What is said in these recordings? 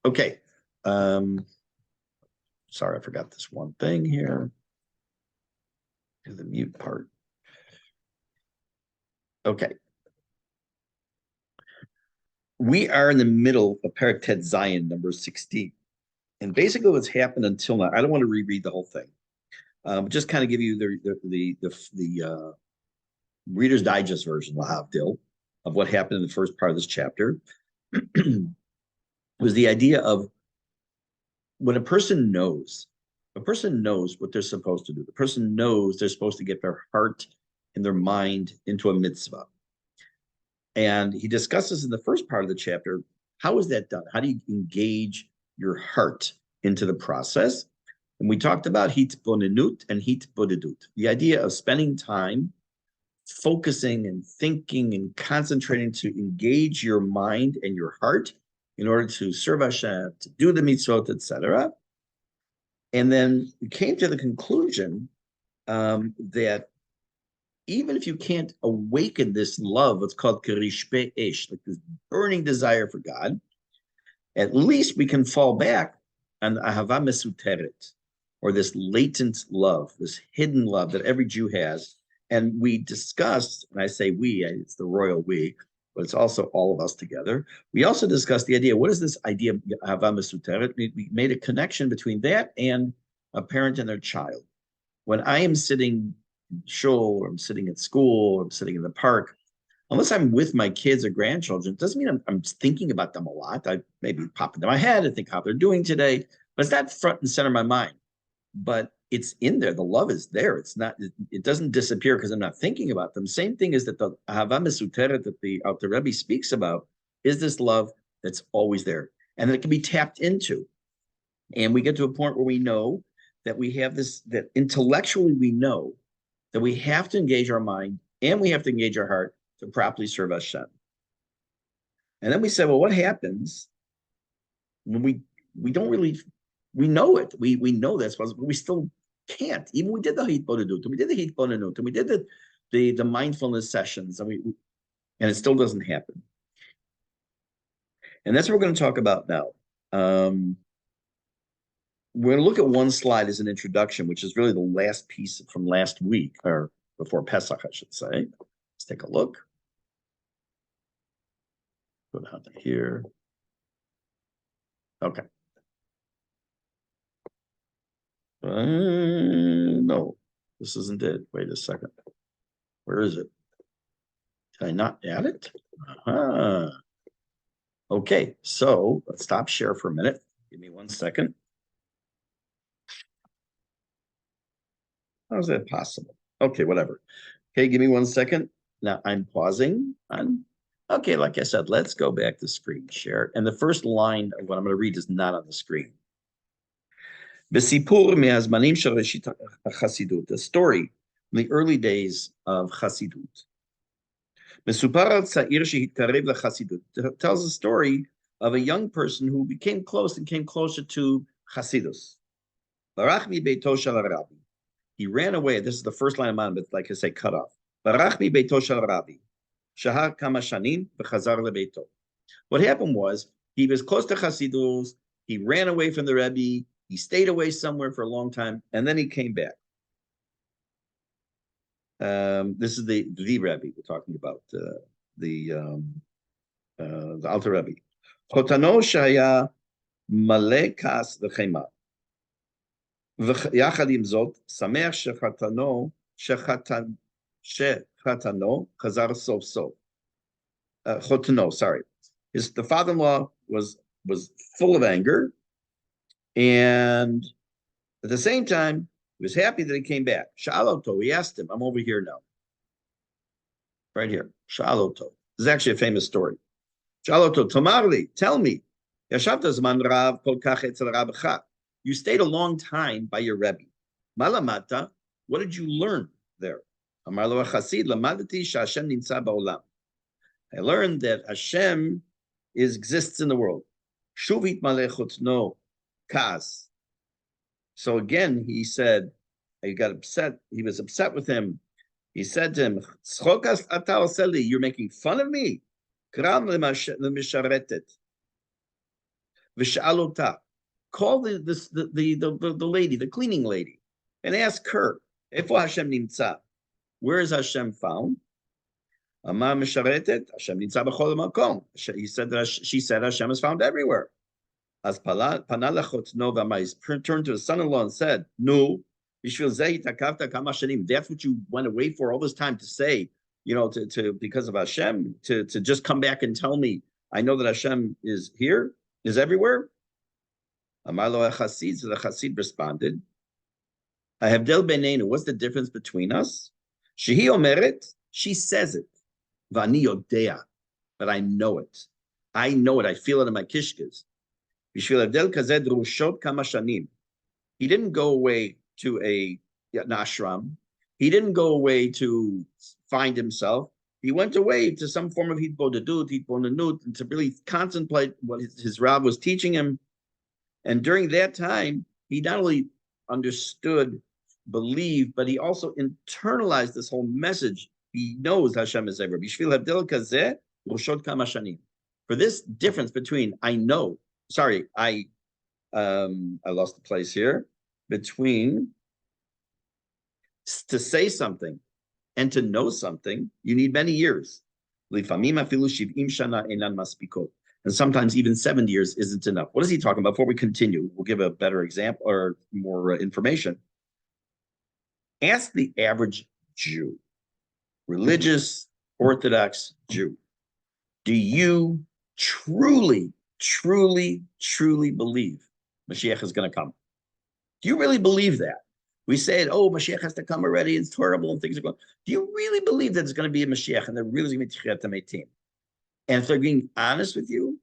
Okay. Sorry, I forgot this one thing here. Do the mute part. Okay. We are in the middle of Parak Zion, number 16. And basically what's happened until now, I don't want to reread the whole thing. Just kind of give you the Reader's Digest version, Lahavdil, of what happened in the first part of this chapter. Was the idea of when a person knows what they're supposed to do. The person knows they're supposed to get their heart and their mind into a mitzvah. And he discusses in the first part of the chapter, how is that done? How do you engage your heart into the process? And we talked about hitbonenut and hitbodedut, the idea of spending time focusing and thinking and concentrating to engage your mind and your heart in order to serve Hashem, to do the mitzvot, etc. And then we came to the conclusion that even if you can't awaken this love, what's called kerishpe esh, like this burning desire for God, at least we can fall back on ahava mesuteret, or this latent love, this hidden love that every Jew has. And we discussed, and I say we, it's the royal we, but it's also all of us together. We also discussed the idea, what is this idea of ahava mesuteret? We made a connection between that and a parent and their child. When I am sitting in shul, or I'm sitting at school, or I'm sitting in the park, unless I'm with my kids or grandchildren, it doesn't mean I'm thinking about them a lot. I maybe pop into my head and think how they're doing today, but it's not front and center of my mind. But it's in there. The love is there. It's not. It doesn't disappear because I'm not thinking about them. Same thing is that the ahava mesuteret that the Rebbe speaks about is this love that's always there, and that it can be tapped into. And we get to a point where we know that we have this, that intellectually we know that we have to engage our mind and we have to engage our heart to properly serve Hashem. And then we said, well, what happens when we don't really, we know it. We know that's possible, but we still can't. Even we did the hitbonenut, we did the hitbonenut, and we did the mindfulness sessions, and it still doesn't happen. And that's what we're going to talk about now. We're going to look at one slide as an introduction, which is really the last piece from last week, or before Pesach, I should say. Let's take a look. Go down to here. Okay. No, this isn't it. Wait a second. Where is it? Did I not add it? Okay, so let's stop share for a minute. Give me 1 second. How is that possible? Okay, whatever. Okay, give me 1 second. Now I'm pausing. Okay, like I said, let's go back to screen share. And the first line of what I'm going to read is not on the screen. The story in the early days of Chassidut. It tells a story of a young person who became close and came closer to Chassidus. He ran away. This is the first line of mine, but like I say, cut off. What happened was he was close to Chassidus. He ran away from the Rebbe. He stayed away somewhere for a long time, and then he came back. This is the Rebbe we're talking about, the Alter Rebbe. Chotano shaya malekas v'chema. ויחד עם זאת, שמח שחתנו חזר סוף סוף. חותנו, sorry. The father-in-law was full of anger, and at the same time, he was happy that he came back. Sha'aloto, he asked him, I'm over here now. Right here, Sha'aloto. This is actually a famous story. Sha'aloto, Tomarli, tell me, ישבת זמן רב כל כך אצל רבך. You stayed a long time by your Rebbe. Malamata, what did you learn there? Amar lo hachasid, lamadati sheHashem nimtza ba'olam. I learned that Hashem exists in the world. Shuvit malechut no kas. So again, he said, he got upset. He was upset with him. He said to him, "Tzchokas ata oseli, you're making fun of me. Kram lemisharetet. V'sha'alota. Call the lady, the cleaning lady, and ask her, Efo Hashem nimtza? Where is Hashem found? Amar misharetet, Hashem nimtza b'chol makom. He said that she said Hashem is found everywhere. As panalachot nova mais turned to his son-in-law and said, "No, that's what you went away for all this time to say, to because of Hashem, to just come back and tell me, I know that Hashem is here, is everywhere." Amar lo haChasid, so the Chassid responded, "I have del benenu. What's the difference between us? Shehi omeret, she says it, v'ani yodea, but I know it. I know it. I feel it in my kishkas. He didn't go away to an ashram. He didn't go away to find himself. He went away to some form of hitbodedut, and to really contemplate what his Rav was teaching him. And during that time, he not only understood, believed, but he also internalized this whole message. He knows Hashem is everywhere. For this difference between I know, I lost the place here, between to say something and to know something, you need many years. And sometimes even 70 years isn't enough. What is he talking about? Before we continue, we'll give a better example or more information. Ask the average Jew, religious, Orthodox Jew, do you truly believe Mashiach is going to come? Do you really believe that? We say, oh, Mashiach has to come already, it's terrible and things are going. Do you really believe that there's going to be a Mashiach and they're really going to be Tchiat HaMeitim? And if they're being honest with you,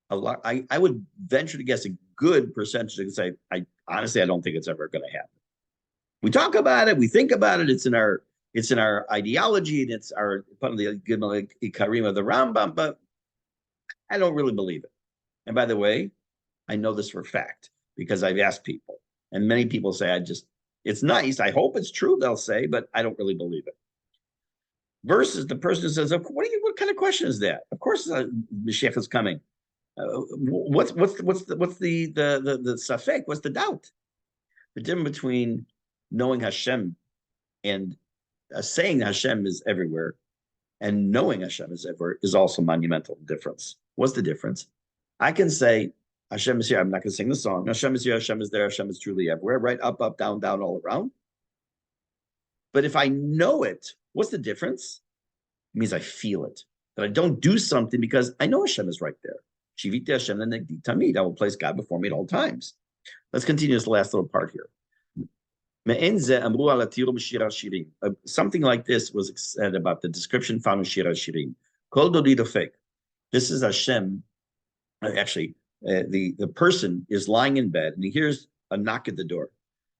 a lot, I would venture to guess a good percentage to say, I honestly don't think it's ever going to happen. We talk about it, we think about it, it's in our ideology, and it's our part of the Gimel Ikarim of the Rambam, but I don't really believe it. And by the way, I know this for a fact because I've asked people, and many people say, it's nice, I hope it's true, they'll say, but I don't really believe it. Versus the person who says, what kind of question is that? Of course, Mashiach is coming. What's the safek? What's the doubt? The difference between knowing Hashem and saying Hashem is everywhere and knowing Hashem is everywhere is also monumental difference. What's the difference? I can say Hashem is here. I'm not going to sing the song. Hashem is here. Hashem is there. Hashem is truly everywhere. Right? Up, up, down, down, all around. But if I know it, what's the difference? It means I feel it. That I don't do something because I know Hashem is right there. Shiviti Hashem lenegdi tamid. I will place God before me at all times. Let's continue this last little part here. Something like this was said about the description found in Shir HaShirim. Kol dodi dofek. This is Hashem. Actually, the person is lying in bed and he hears a knock at the door.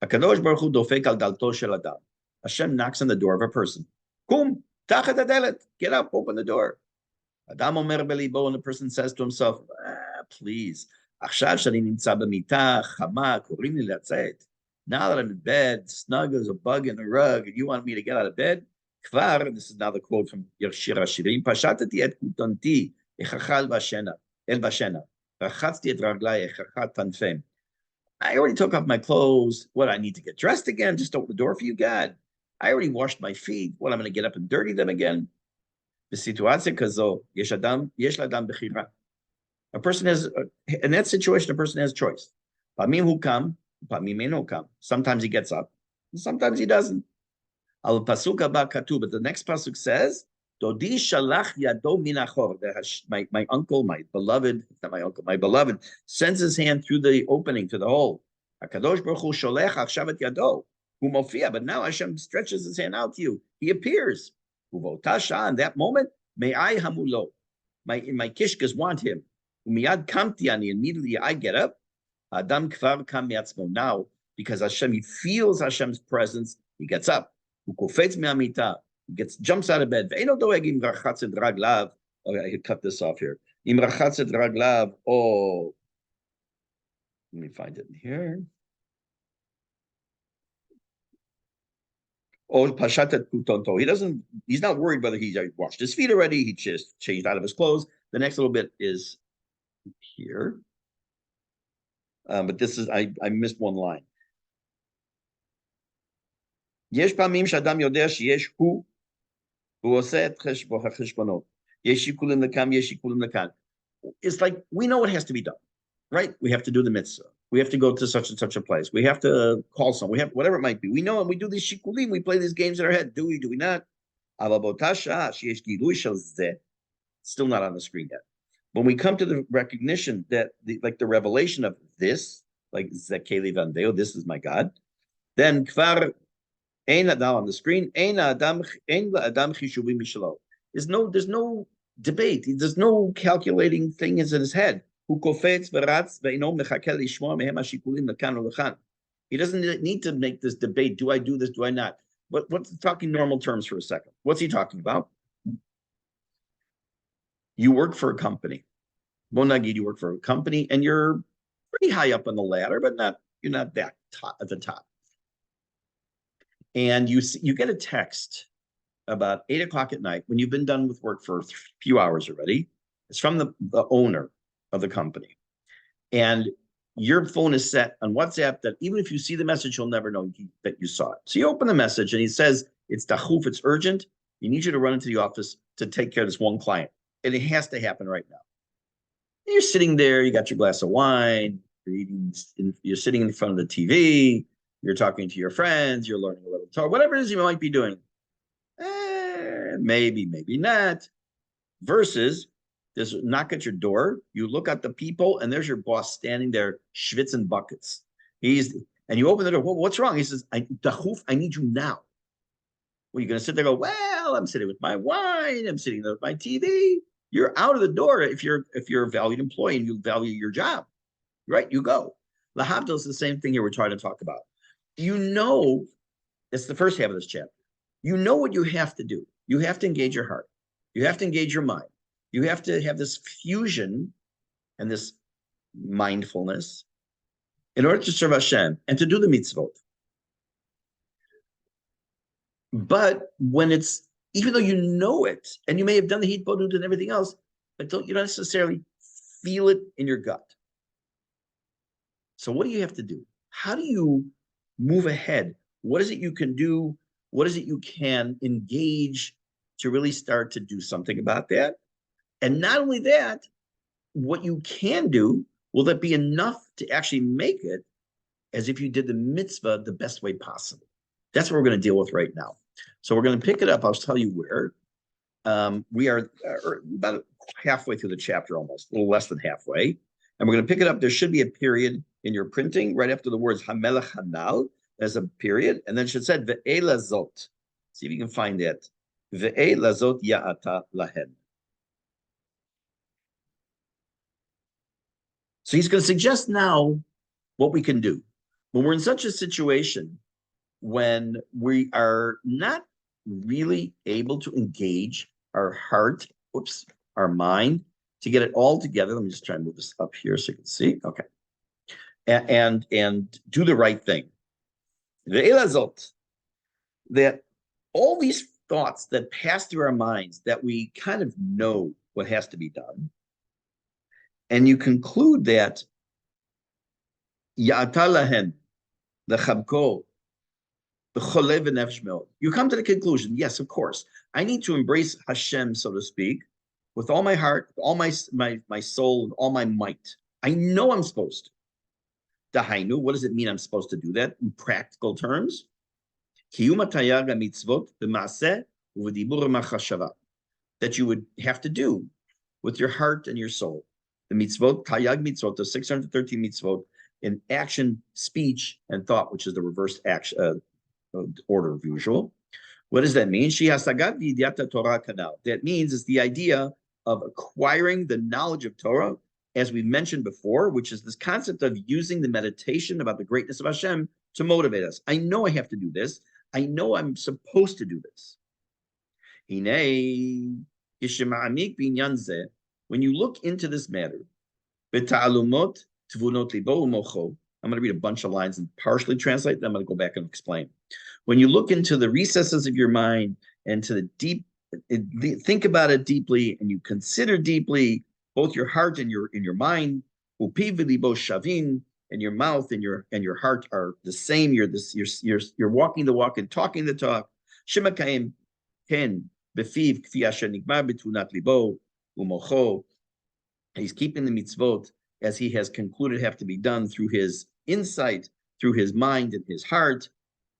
HaKadosh Baruch Hu dofek al dalto shel adam. Hashem knocks on the door of a person. Kum, tachat hadelet. Get up, open the door. Adam omer belibo, and the person says to himself, please, achshav shani nimtza b'mita, chama, korim li latzet. Now that I'm in bed, snug as a bug in a rug, and you want me to get out of bed? Kvar, and this is now the quote from Shir HaShirim, pashatati et kutanti, echachal bashena, el bashena, rachatzti et raglai, echachat tanfem. I already took off my clothes. What, I need to get dressed again? Just open the door for you, God. I already washed my feet. What, I'm going to get up and dirty them again? The situation kazo, yesh ladam bechira. A person has, in that situation, a person has a choice. Pamim hu kam, pamim may no come. Sometimes he gets up, and sometimes he doesn't. Al pasuk haba katuv, but the next pasuk says, Dodi shalach yado minachor. My uncle, my beloved, not my uncle, my beloved, sends his hand through the opening to the hole. HaKadosh Baruch Hu sholech achshav et yado. Umofia, but now Hashem stretches his hand out to you. He appears. Uvotasha, in that moment, may I hamulo. My kishkas want him. Umiyad kamti ani, immediately I get up. Adam kvar kam yatzmo. Now, because Hashem, he feels Hashem's presence, he gets up. Ukofetz me'amita. Jumps out of bed. Okay, I could cut this off here. Oh, let me find it here. Oh, pashatet kutonto. He's not worried whether he washed his feet already. He just changed out of his clothes. The next little bit is here. But this is I missed one line. יש פעמים שאדם יודע שיש הוא עושה את החשבונות. יש שיקולים לכאן, יש שיקולים לכאן. It's like we know what has to be done, right? We have to do the mitzvah. We have to go to such and such a place. We have to call someone. We have whatever it might be. We know, and we do these shikulim. We play these games in our head. Do we? Do we not? Still not on the screen yet. When we come to the recognition that like the revelation of this, like Zekeli Vandeo, this is my God, then kvar now on the screen, there's no debate. There's no calculating thing in his head. He doesn't need to make this debate. Do I do this? Do I not? What's talking normal terms for a second? What's he talking about? You work for a company. Bonagid, you work for a company, and you're pretty high up on the ladder, but you're not that top, at the top. And you get a text about 8 o'clock at night when you've been done with work for a few hours already. It's from the owner of the company. And your phone is set on WhatsApp that even if you see the message, you'll never know that you saw it. So you open the message and he says, it's dachuf, it's urgent. You need you to run into the office to take care of this one client. And it has to happen right now. And you're sitting there, you got your glass of wine, you're sitting in front of the TV, you're talking to your friends, you're learning a little Torah, whatever it is you might be doing. Maybe, maybe not. Versus there's a knock at your door, you look at the people, and there's your boss standing there, schwitzing buckets. And you open the door. Well, what's wrong? He says, Dachuf, I need you now. Well, you're going to sit there and go, well, I'm sitting with my wine, I'm sitting there with my TV. You're out of the door if you're a valued employee and you value your job, right? You go. Lahabdil is the same thing here we're trying to talk about. You know, it's the first half of this chapter. You know what you have to do. You have to engage your heart. You have to engage your mind. You have to have this fusion and this mindfulness in order to serve Hashem and to do the mitzvot. But when it's, even though you know it, and you may have done the heat bodut and everything else, but you don't necessarily feel it in your gut. So what do you have to do? How do you move ahead? What is it you can do? What is it you can engage to really start to do something about that? And not only that, what you can do, will that be enough to actually make it as if you did the mitzvah the best way possible? That's what we're going to deal with right now. So we're going to pick it up. I'll tell you where. We are about halfway through the chapter, almost, a little less than halfway. And we're going to pick it up. There should be a period in your printing right after the words Hamelech Hanal. There's a period. And then it should say Ve'ela Zot. See if you can find that. Ve'ela Zot Ya'ata Lahen. So he's going to suggest now what we can do. When we're in such a situation when we are not really able to engage our heart, our mind, to get it all together. Let me just try and move this up here so you can see. Okay. And do the right thing. That all these thoughts that pass through our minds that we kind of know what has to be done. And you conclude that Ya'atalahen, the Chabko, the Cholev Nefesh Meod. You come to the conclusion, yes, of course, I need to embrace Hashem, so to speak, with all my heart, with all my soul, and all my might. I know I'm supposed to. Dahainu, what does it mean I'm supposed to do that in practical terms? That you would have to do with your heart and your soul. The mitzvot, tayag mitzvot, the 613 mitzvot, in action, speech, and thought, which is the reverse action order of usual. What does that mean? That means it's the idea of acquiring the knowledge of Torah, as we mentioned before, which is this concept of using the meditation about the greatness of Hashem to motivate us. I know I have to do this. I know I'm supposed to do this. When you look into this matter, I'm going to read a bunch of lines and partially translate them. I'm going to go back and explain. When you look into the recesses of your mind and to the deep, think about it deeply, and you consider deeply both your heart and your mind, and your mouth and your heart are the same. You're walking the walk and talking the talk. Shema kaim ken befiv kfi asher nigmar betunat libo umocho. He's keeping the mitzvot as he has concluded have to be done through his insight, through his mind and his heart.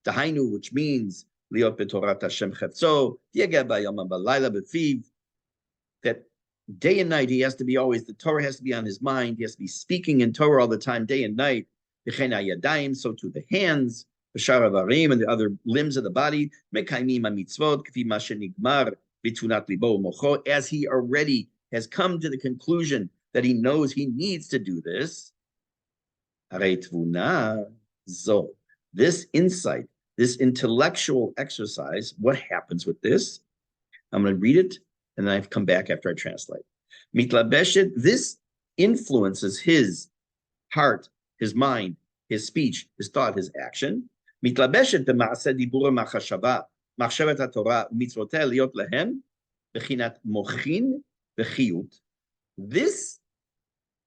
Dahainu, which means liot betorat Hashem chetzo, yegeh bayom balayla befiv, that day and night he has to be always, the Torah has to be on his mind. He has to be speaking in Torah all the time, day and night. So to the hands, and the other limbs of the body, as he already has come to the conclusion that he knows he needs to do this. This insight, this intellectual exercise, what happens with this? I'm going to read it, and then I've come back after I translate. Mitlabeshet, this influences his heart, his mind, his speech, his thought, his action. Mitlabeshet b'ma'aseh dibur machashava, machshavet haTorah, mitzvoteh liot lehem, bechinat mochin v'chiyut. This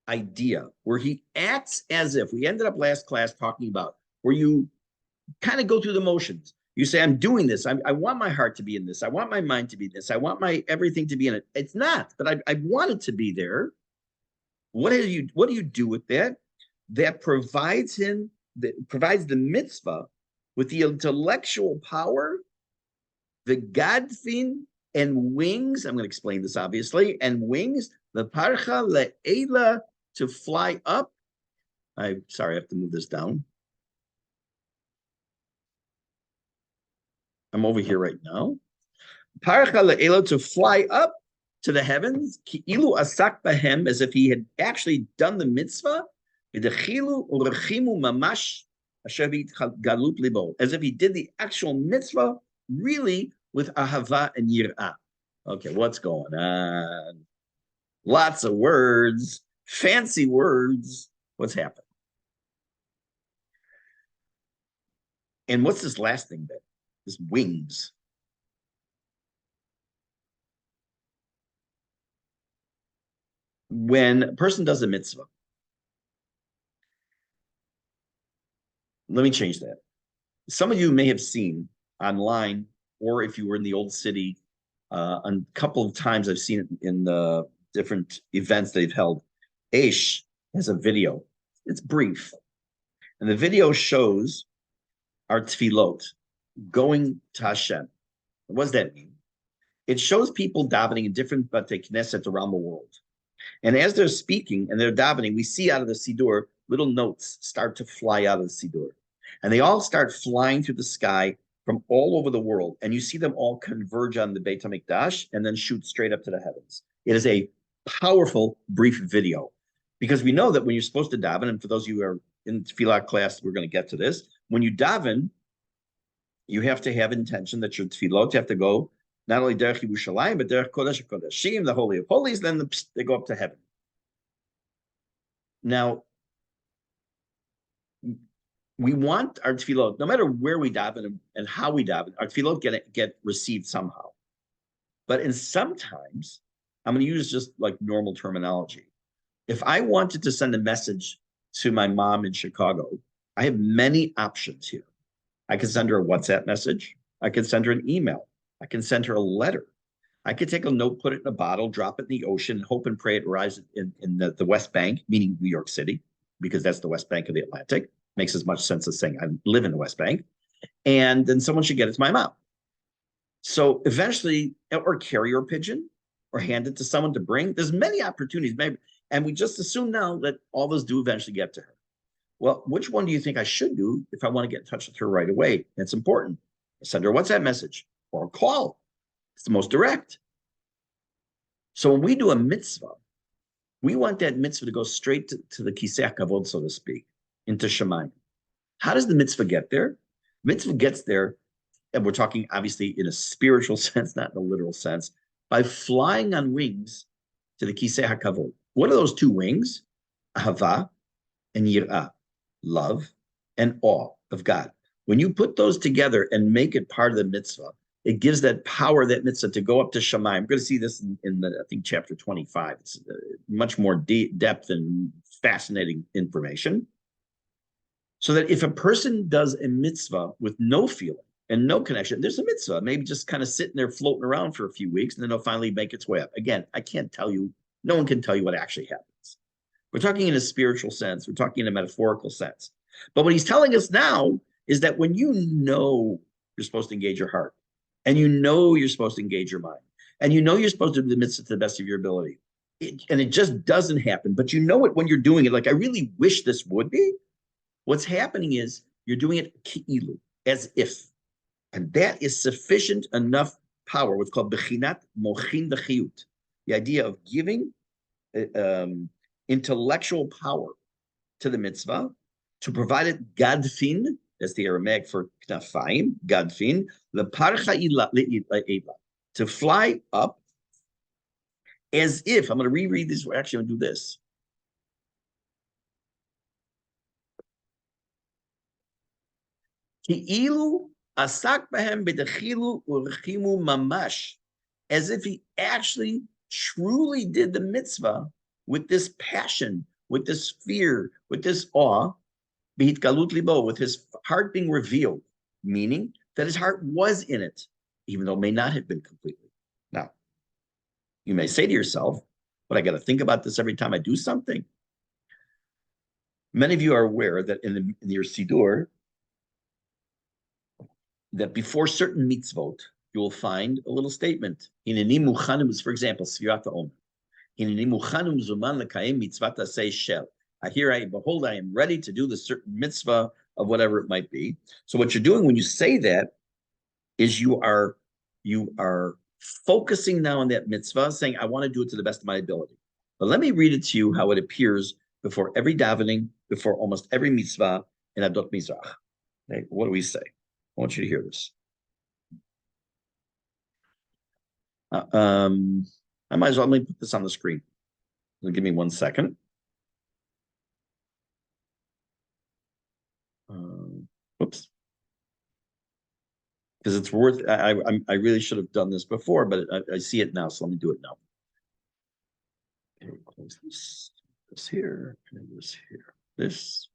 idea where he acts as if, we ended up last class talking about, where you kind of go through the motions. You say, I'm doing this. I want my heart to be in this. I want my mind to be this. I want my everything to be in it. It's not, but I want it to be there. What do you do with that? That provides the mitzvah with the intellectual power, the gadfin, and wings. I'm going to explain this obviously. And wings, the parcha le'ela, to fly up. I'm sorry, I have to move this down. I'm over here right now. Parcha le'ela, to fly up to the heavens, ki'ilu asak bahem, as if he had actually done the mitzvah, v'dechilu urechimu mamash asher galut libo, as if he did the actual mitzvah really with ahava and yirah. Okay, what's going on? Lots of words, fancy words. What's happened? And what's this last thing then? This wings. When a person does a mitzvah, let me change that. Some of you may have seen online, or if you were in the old city, a couple of times I've seen it in the different events they've held. Aish has a video. It's brief. And the video shows our tefillot going to Hashem. What does that mean? It shows people davening in different Batei Knesset around the world. And as they're speaking and they're davening, we see out of the Siddur, little notes start to fly out of the Siddur. And they all start flying through the sky from all over the world. And you see them all converge on the Beit HaMikdash and then shoot straight up to the heavens. It is a powerful, brief video. Because we know that when you're supposed to daven, and for those of you who are in Tefillah class, we're going to get to this. When you daven, you have to have intention that your tefillot have to go not only derech Yerushalayim, but derech Kodesh HaKodeshim, the Holy of Holies, then they go up to heaven. Now, we want our tefillot, no matter where we daven and how we daven, our tefillot get received somehow. But in sometimes, I'm going to use just like normal terminology. If I wanted to send a message to my mom in Chicago, I have many options here. I can send her a WhatsApp message. I can send her an email. I can send her a letter. I could take a note, put it in a bottle, drop it in the ocean, and hope and pray it arrives in the West Bank, meaning New York City, because that's the West Bank of the Atlantic. Makes as much sense as saying I live in the West Bank. And then someone should get it to my mom. So eventually, or carrier pigeon, or hand it to someone to bring. There's many opportunities, maybe, and we just assume now that all those do eventually get to her. Well, which one do you think I should do if I want to get in touch with her right away? It's important. Send her a WhatsApp message or a call. It's the most direct. So when we do a mitzvah, we want that mitzvah to go straight to the kisei hakavod, so to speak, into Shemayim. How does the mitzvah get there? Mitzvah gets there, and we're talking obviously in a spiritual sense, not in a literal sense, by flying on wings to the kisei hakavod. What are those two wings? Ahava and yirah, love and awe of God. When you put those together and make it part of the mitzvah, it gives that power, that mitzvah, to go up to Shamayim. I'm going to see this in the, I think, chapter 25. It's much more depth and fascinating information. So that if a person does a mitzvah with no feeling and no connection, there's a mitzvah, maybe just kind of sitting there floating around for a few weeks, and then it'll finally make its way up. Again, I can't tell you, no one can tell you what actually happens. We're talking in a spiritual sense, we're talking in a metaphorical sense. But what he's telling us now is that when you know you're supposed to engage your heart, and you know you're supposed to engage your mind, and you know you're supposed to do the mitzvah to the best of your ability, and it just doesn't happen, but you know it when you're doing it, like, I really wish this would be. What's happening is you're doing it ki'ilu, as if. And that is sufficient enough power, what's called bechinat mochin v'chiyut, the idea of giving intellectual power to the mitzvah, to provide it gadfin, that's the Aramaic for knafayim, gadfin, leparcha le'ela, to fly up as if, I'm going to reread this, actually I'm going to do this. Ki'ilu asak bahem bedechilu urechimu mamash, as if he actually truly did the mitzvah with this passion, with this fear, with this awe, behitgalut libo, with his heart being revealed, meaning that his heart was in it, even though it may not have been completely. Now, you may say to yourself, but I got to think about this every time I do something. Many of you are aware that in your Siddur, that before certain mitzvot, you will find a little statement. Hineni muchanim, for example, Sfirat HaOmer. Hineni muchanim zuman lekayim mitzvat aseh shel. Behold, I am ready to do the certain mitzvah of whatever it might be. So what you're doing when you say that is you are focusing now on that mitzvah, saying, I want to do it to the best of my ability. But let me read it to you how it appears before every davening, before almost every mitzvah in Adot Mizrach. Okay, what do we say? I want you to hear this. I might as well, let me put this on the screen. Give me 1 second. Whoops. Because it's worth, I really should have done this before, but I see it now, so let me do it now. Okay, close this here, and this here, this,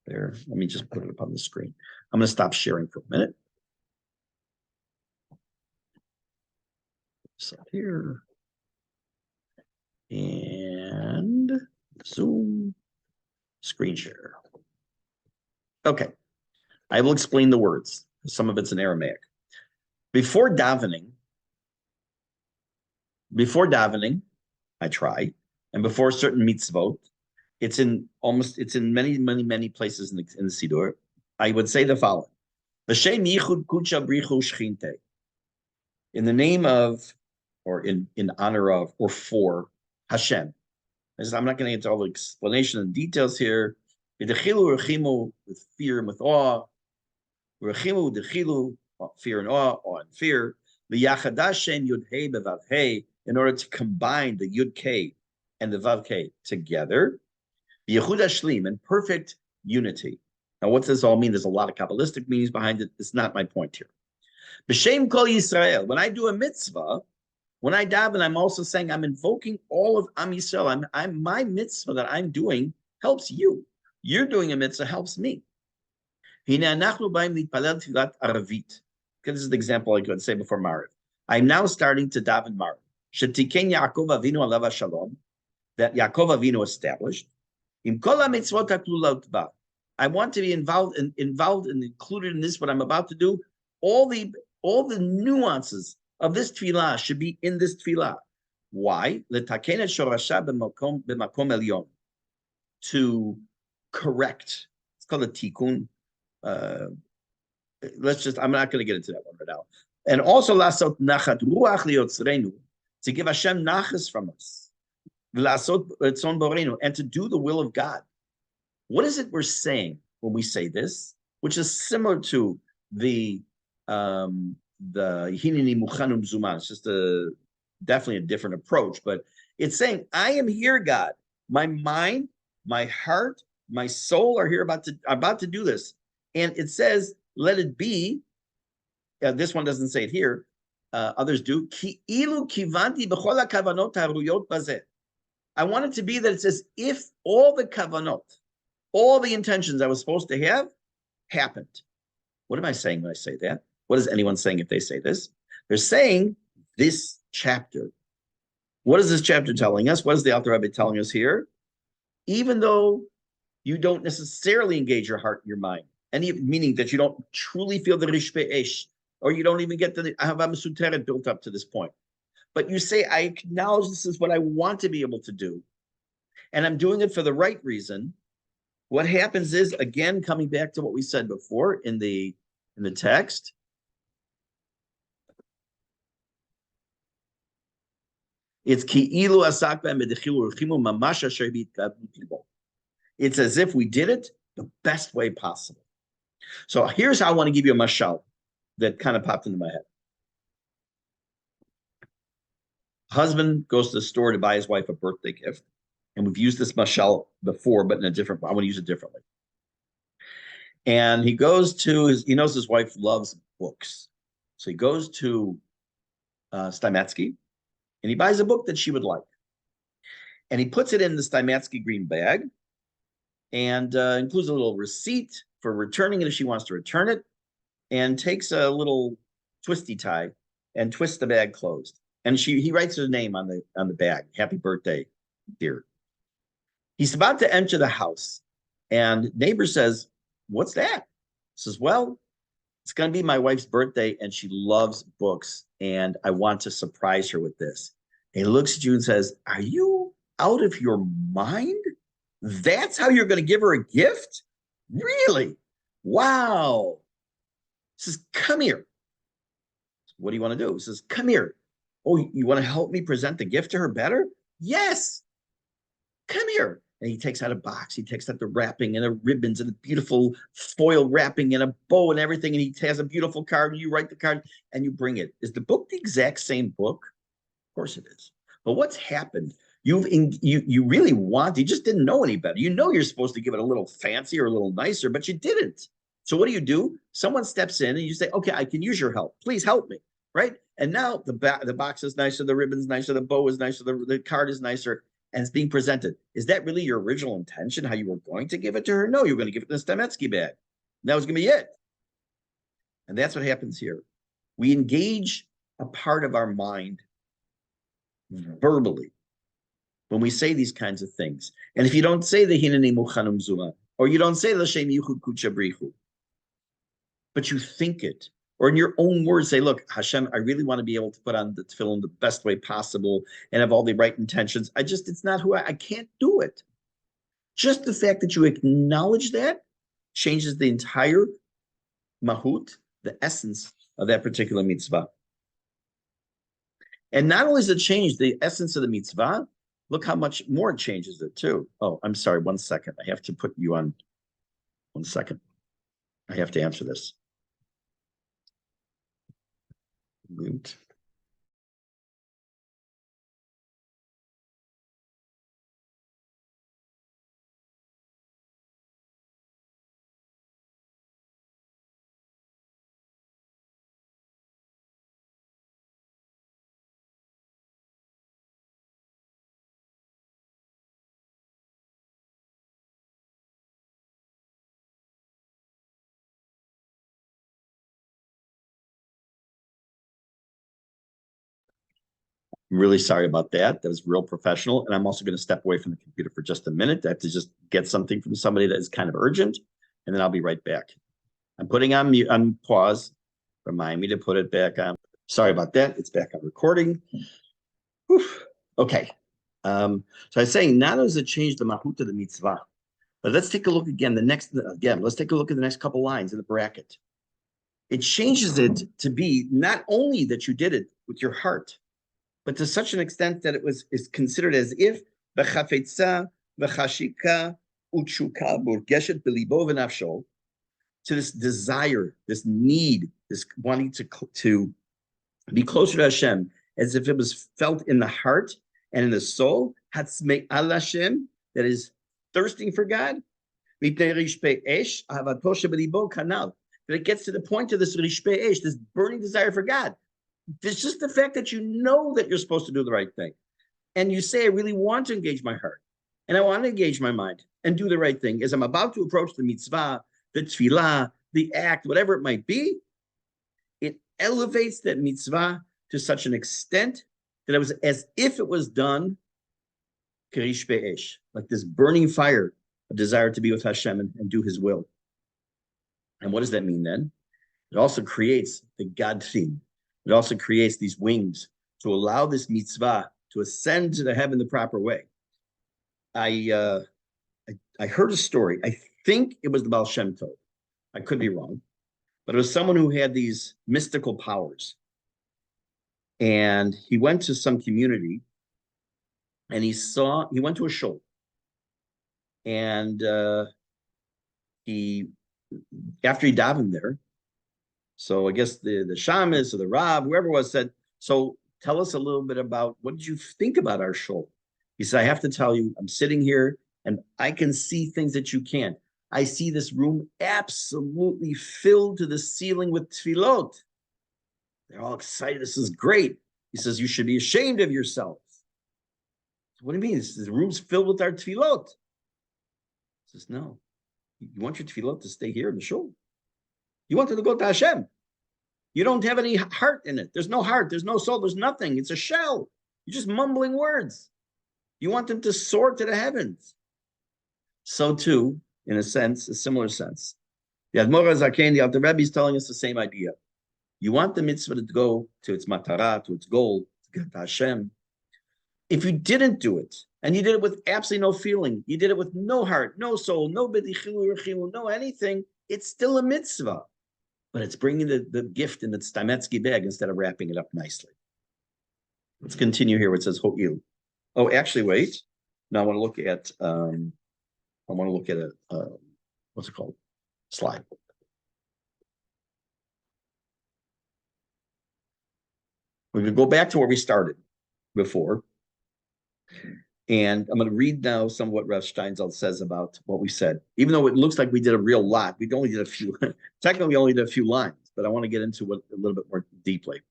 there. Let me just put it up on the screen. I'm going to stop sharing for a minute. So here, and Zoom, screen share. Okay, I will explain the words. Some of it's in Aramaic. Before davening, I try, and before certain mitzvot, it's in many places in the Siddur. I would say the following: L'shem yichud kucha brichu shchinte. In the name of, or in honor of, or for Hashem. I'm not going to get into all the explanation and details here. With fear and with awe. Fear and awe and fear. In order to combine the Yud K and the Vav K together. Yechud Hashlim, in perfect unity. Now, what does this all mean? There's a lot of Kabbalistic meanings behind it. It's not my point here. B'Shem Kol Yisrael, when I do a mitzvah, when I daven, I'm also saying I'm invoking all of Am Yisrael. My mitzvah that I'm doing helps you. You're doing a mitzvah helps me. This is the example I could say before Mariv. I'm now starting to daven Mariv. Shetiken Yaakov Avinu alav shalom, that Yaakov Avinu established. I want to be involved and included in this, what I'm about to do. All the nuances of this tefillah should be in this tefillah. Why? To correct. It's called a tikkun. I'm not going to get into that one right now. And also, lasot nachat ruach liotzreinu, to give Hashem nachas from us, lasot etzon borenu, and to do the will of God. What is it we're saying when we say this? Which is similar to the hineni muchanum zuman. It's just definitely a different approach, but it's saying, I am here, God. My mind, my heart, my soul are here about to do this. And it says, let it be. This one doesn't say it here. Others do. Ki ilu kivanti b'chol hakavanot haruyot bazeh. I want it to be that it says, if all the kavanot, all the intentions I was supposed to have happened. What am I saying when I say that? What is anyone saying if they say this? They're saying this chapter. What is this chapter telling us? What is the Alter Rebbe telling us here? Even though you don't necessarily engage your heart and your mind, any meaning that you don't truly feel the rishpe esh, or you don't even get the ahava mesuteret built up to this point. But you say, I acknowledge this is what I want to be able to do, and I'm doing it for the right reason. What happens is, again, coming back to what we said before in the text, it's ki'ilu asak b'medechilu urchimu mamash asher b'itgadlut libo. It's as if we did it the best way possible. So here's how I want to give you a mashal that kind of popped into my head. Husband goes to the store to buy his wife a birthday gift. And we've used this mashal before, but in a different, I want to use it differently. And he goes to he knows his wife loves books. So he goes to Steinmetzky and he buys a book that she would like. And he puts it in the Steinmetzky green bag and includes a little receipt for returning it if she wants to return it, and takes a little twisty tie and twists the bag closed. And he writes her name on the bag. Happy birthday, dear. He's about to enter the house, and neighbor says, "What's that?" He says, "Well, it's going to be my wife's birthday, and she loves books, and I want to surprise her with this." And he looks at you and says, "Are you out of your mind? That's how you're going to give her a gift? Really? Wow." He says, "Come here." "What do you want to do?" He says, "Come here." "Oh, you want to help me present the gift to her better?" "Yes. Come here." And he takes out a box. He takes out the wrapping and the ribbons and the beautiful foil wrapping and a bow and everything. And he has a beautiful card, and you write the card and you bring it. Is the book the exact same book? Of course it is. But what's happened? You really you just didn't know any better. You know you're supposed to give it a little fancier, a little nicer, but you didn't. So what do? Someone steps in and you say, "Okay, I can use your help. Please help me." Right? And now the box is nicer, the ribbon's nicer, the bow is nicer, the card is nicer, and it's being presented. Is that really your original intention, how you were going to give it to her? No, you're going to give it in a Steinmetzky bag. That was going to be it. And that's what happens here. We engage a part of our mind verbally when we say these kinds of things. And if you don't say the hineni muchanum zuma, or you don't say l'shem yichud kucha brichu, but you think it, or in your own words say, "Look, Hashem, I really want to be able to put on the tefillin the best way possible and have all the right intentions. It's not who I can't do it." Just the fact that you acknowledge that changes the entire mahut, the essence of that particular mitzvah. And not only does it change the essence of the mitzvah, look how much more it changes it too. Oh, I'm sorry, 1 second. I have to put you on 1 second. I have to answer this. Mute. I'm really sorry about that. That was real professional. And I'm also going to step away from the computer for just a minute. I have to just get something from somebody that is kind of urgent, and then I'll be right back. I'm putting on mute, on pause. Remind me to put it back on. Sorry about that. It's back on recording. Whew. Okay. So I was saying, not only does it change the mahut of the mitzvah, but let's take a look again. Let's take a look at the next couple lines in the bracket. It changes it to be not only that you did it with your heart, but to such an extent that is considered as if b'chafetza v'chashika utshuka burgeshet b'libo v'nafsho, to this desire, this need, this wanting to be closer to Hashem, as if it was felt in the heart and in the soul, hatzmei al Hashem, that is thirsting for God, that it gets to the point of this rishpei esh, this burning desire for God. It's just the fact that you know that you're supposed to do the right thing. And you say, "I really want to engage my heart, and I want to engage my mind and do the right thing." As I'm about to approach the mitzvah, the tefillah, the act, whatever it might be, it elevates that mitzvah to such an extent that it was as if it was done kerish be'esh, like this burning fire, a desire to be with Hashem and do His will. And what does that mean then? It also creates the gadfin. It also creates these wings to allow this mitzvah to ascend to the heaven the proper way. I heard a story. I think it was the Baal Shem Tov. I could be wrong, but it was someone who had these mystical powers. And he went to some community and he went to a shul. And after he davened there, so I guess the shamus or the Rav, whoever it was, said, so tell us a little bit about, what did you think about our shul? He said, I have to tell you, I'm sitting here and I can see things that you can't. I see this room absolutely filled to the ceiling with tefillot. They're all excited. This is great. He says, you should be ashamed of yourselves. What do you mean? The room's filled with our tefillot. He says, no. You want your tefillot to stay here in the shul? You want them to go to Hashem. You don't have any heart in it. There's no heart. There's no soul. There's nothing. It's a shell. You're just mumbling words. You want them to soar to the heavens. So too, in a sense, a similar sense. The Admor HaZaken, the Alter Rebbe, is telling us the same idea. You want the mitzvah to go to its matara, to its goal, to get to Hashem. If you didn't do it, and you did it with absolutely no feeling, you did it with no heart, no soul, no bedichilu rechilu, no anything, it's still a mitzvah. But it's bringing the gift in the stametsky bag instead of wrapping it up nicely. Let's continue here where it says ho'il. Oh, actually, wait. Now I want to look at a what's it called? Slide. We're going to go back to where we started before. And I'm going to read now some of what Rev Steinsaltz says about what we said. Even though it looks like we did a real lot, we only did a few. Technically, we only did a few lines, but I want to get into it a little bit more deeply.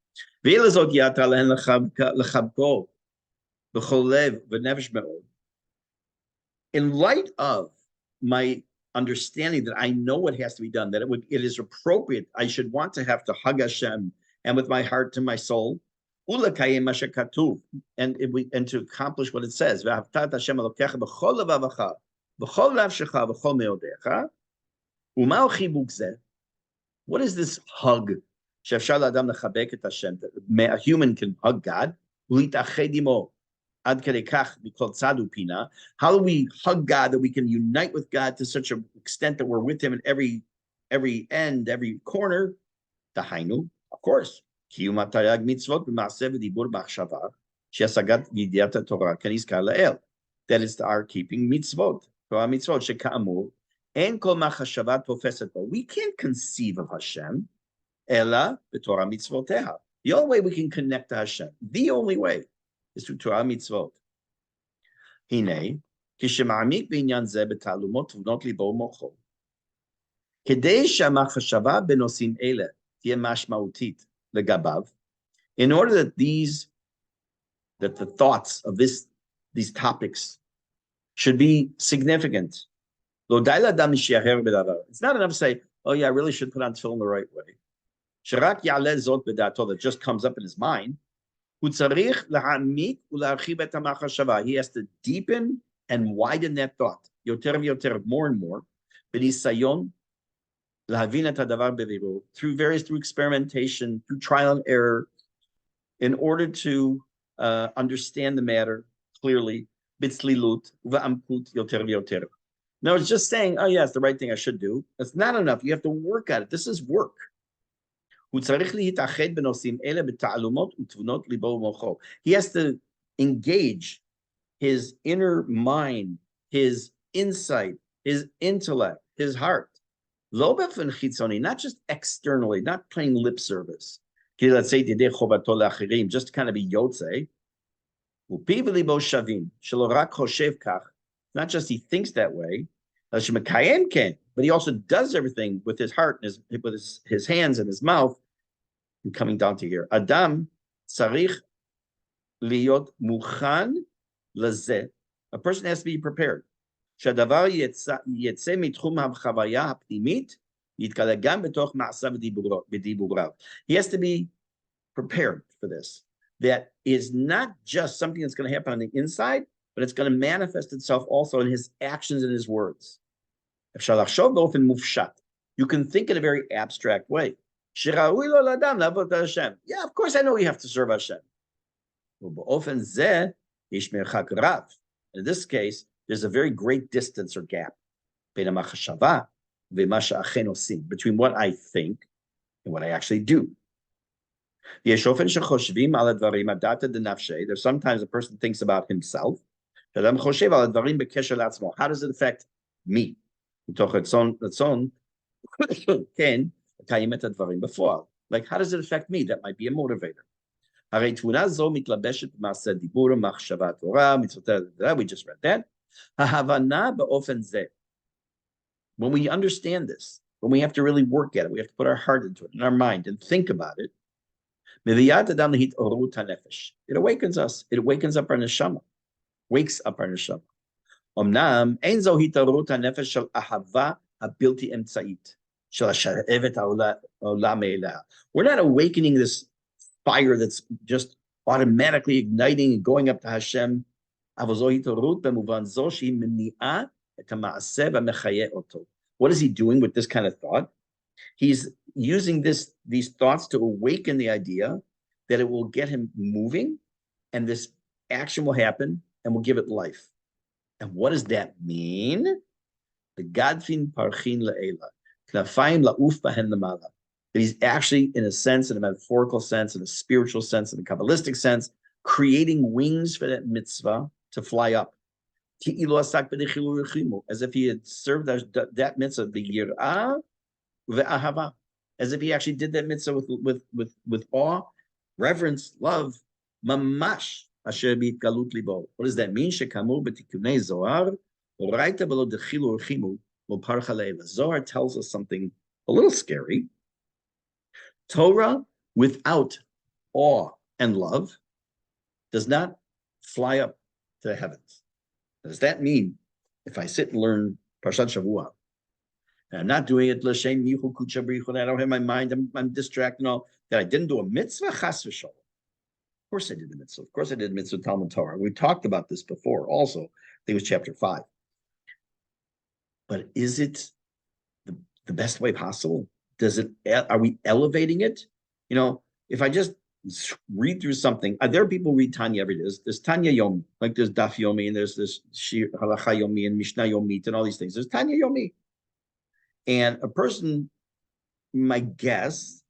In light of my understanding that I know what has to be done, that it is appropriate, I should want to have to hug Hashem and with my heart and my soul, and to accomplish what it says. What is this hug? A human can hug God. How do we hug God, that we can unite with God to such an extent that we're with Him in every end, every corner? Of course. That is our keeping mitzvot. We can't conceive of Hashem. The only way we can connect to Hashem, the only way, is through Torah mitzvot. Hine, כשמעמיק בעניין זה בתעלומות תבונות ליבו ומוחו, כדי שהמחשבה בנושאים אלה תהיה משמעותית לגביו, in order that the thoughts of these topics should be significant. It's not enough to say, oh yeah, I really should put on tefillin the right way. That just comes up in his mind. He has to deepen and widen that thought. More and more. Through experimentation, through trial and error, in order to understand the matter clearly. No, it's just saying, oh yeah, it's the right thing I should do. That's not enough. You have to work at it. This is work. He has to engage his inner mind, his insight, his intellect, his heart. Not just externally, not playing lip service. Just to kind of be yotze. Not just he thinks that way, but he also does everything with his heart, and with his hands and his mouth. And coming down to here, Adam tzarich liyot muchan lazeh. A person has to be prepared. Shadavar yetze mitchum hachavaya hapnimit He has to be prepared for this. That is not just something that's going to happen on the inside, but it's going to manifest itself also in his actions and his words. You can think in a very abstract way. Yeah, of course I know you have to serve Hashem. In this case, there's a very great distance or gap between what I think and what I actually do. There's sometimes a person thinks about himself. How does it affect me? Like, how does it affect me? That might be a motivator. We just read that. When we understand this, when we have to really work at it, we have to put our heart into it, in our mind, and think about it. It awakens us. It wakens up our neshama. Wakes up our neshama. We're not awakening this fire that's just automatically igniting and going up to Hashem. What is he doing with this kind of thought? He's using these thoughts to awaken the idea that it will get him moving, and this action will happen and will give it life. And what does that mean? The Gadfin Parchin La'ela, Knafayim La'uf Bahen Lamala. That he's actually, in a sense, in a metaphorical sense, in a spiritual sense, in a Kabbalistic sense, creating wings for that mitzvah to fly up. As if he had served that mitzvah, the Yir'ah ve'ahava, as if he actually did that mitzvah with awe, reverence, love, mamash. What does that mean? Zohar tells us something a little scary. Torah without awe and love does not fly up to the heavens. Does that mean if I sit and learn Parshat Shavua, and I'm not doing it l'shem yichu kucha brichu, I don't have my mind, I'm distracted and all, that I didn't do a mitzvah, chas v'shalom? Of course I did the mitzvah. Of course I did mitzvah Talmud Torah. We talked about this before also. I think it was chapter 5. But is it the best way possible? Are we elevating it? If I just read through something, there are people who read Tanya every day. There's Tanya Yomi, like there's Daf Yomi, and there's this Shir Halacha Yomi and Mishnah Yomi and all these things. There's Tanya Yomi. And a person, my guess,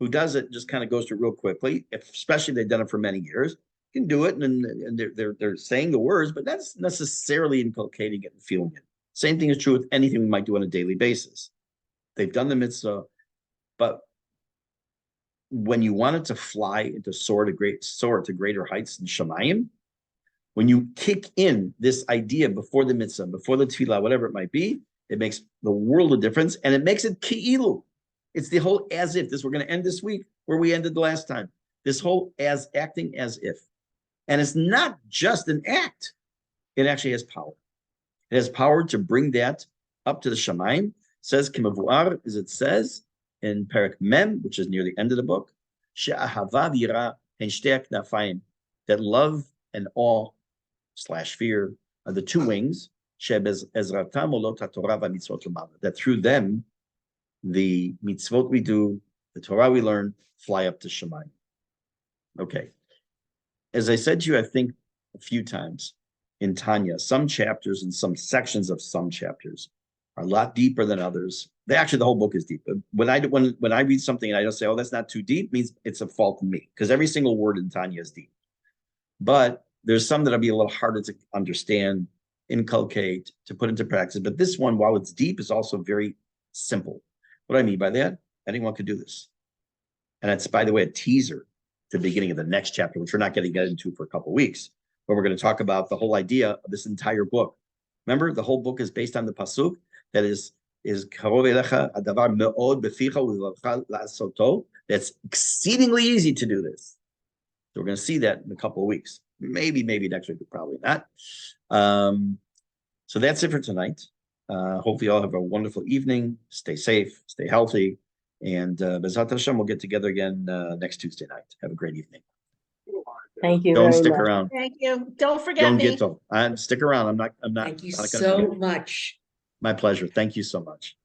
who does it just kind of goes through real quickly, especially if they've done it for many years, can do it, and they're saying the words, but that's necessarily inculcating it and feeling it. Same thing is true with anything we might do on a daily basis. They've done the mitzvah, but when you want it to fly and to soar to greater heights in Shemayim, when you kick in this idea before the mitzvah, before the tefillah, whatever it might be, it makes the world of difference, and it makes it ki'ilu. It's the whole as if. We're going to end this week where we ended the last time. This whole acting as if. And it's not just an act. It actually has power. It has power to bring that up to the Shamayim. It says, Kimavuar, as it says in Perek Mem, which is near the end of the book, that love and awe / fear are the two wings, that through them, the mitzvot we do, the Torah we learn, fly up to Shemayim. Okay. As I said to you, I think a few times in Tanya, some chapters and some sections of some chapters are a lot deeper than others. Actually, the whole book is deep. When I read something and I just say, oh, that's not too deep, means it's a fault in me, because every single word in Tanya is deep. But there's some that'll be a little harder to understand, inculcate, to put into practice. But this one, while it's deep, is also very simple. What do I mean by that? Anyone could do this. And it's, by the way, a teaser to the beginning of the next chapter, which we're not going to get into for a couple of weeks, but we're going to talk about the whole idea of this entire book. Remember, the whole book is based on the pasuk that is that's exceedingly easy to do this. So we're going to see that in a couple of weeks. Maybe next week, but probably not. So that's it for tonight. Hopefully, you all have a wonderful evening. Stay safe, stay healthy, and Bezat Hashem, we'll get together again next Tuesday night. Have a great evening. Thank you Don't very stick much. around. Thank you. Don't forget Don't me. get to. Stick around. I'm not. Thank you not gonna so forget. much. My pleasure. Thank you so much.